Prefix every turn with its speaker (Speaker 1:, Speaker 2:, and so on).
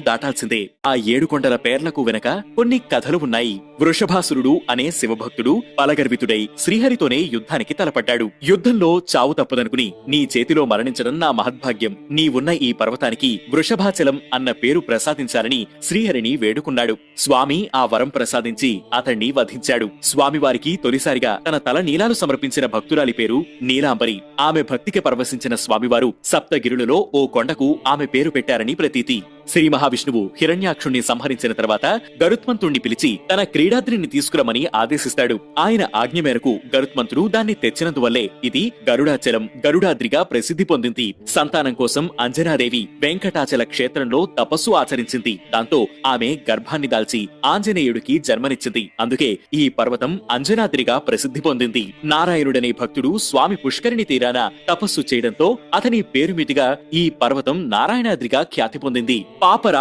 Speaker 1: దాటాల్సిందే. ఆ 7 కొండల పేర్లకు వెనక కొన్ని కథలు ఉన్నాయి. వృషభాసురుడు అనే శివభక్తుడు బలగర్వితుడై శ్రీహరితోనే యుద్ధానికి తలపడ్డాడు. యుద్ధంలో చావు తప్పదనుకుని నీ చేతిలో మరణించడం నా మహద్భాగ్యం, నీవున్న ఈ పర్వతానికి వృషభాచలం అన్న పేరు ప్రసాదించాలని శ్రీహరిని వేడుకున్నాడు. స్వామి ఆ వరం ప్రసాదించి అతణ్ణి వధించాడు. స్వామివారికి తొలిసారిగా తన తల నీలాలు సమర్పించిన భక్తురాలి పేరు నీలాంబరి. ఆమె భక్తికి పరవశించిన స్వామివారు సప్తగిరులలో ఓ కొండకు ఆమె పేరు పెట్టారని ప్రతీతి. శ్రీ మహావిష్ణువు హిరణ్యాక్షుణ్ణి సంహరించిన తర్వాత గరుత్మంతుణ్ణి పిలిచి తన క్రీడాద్రిని తీసుకురమని ఆదేశిస్తాడు. ఆయన ఆజ్ఞ మేరకు గరుత్మంతుడు దాన్ని తెచ్చినందువల్లే ఇది గరుడాచలం, గరుడాద్రిగా ప్రసిద్ధి పొందింది. సంతానం కోసం అంజనాదేవి వెంకటాచల క్షేత్రంలో తపస్సు ఆచరించింది. దాంతో ఆమె గర్భాన్ని దాల్చి ఆంజనేయుడికి జన్మనిచ్చింది. అందుకే ఈ పర్వతం అంజనాద్రిగా ప్రసిద్ధి పొందింది. నారాయణుడనే భక్తుడు స్వామి పుష్కరిణి తీరాన తపస్సు చేయడంతో అతని పేరు మీదుగా ఈ పర్వతం నారాయణాద్రిగా ఖ్యాతి పొందింది. పాపరా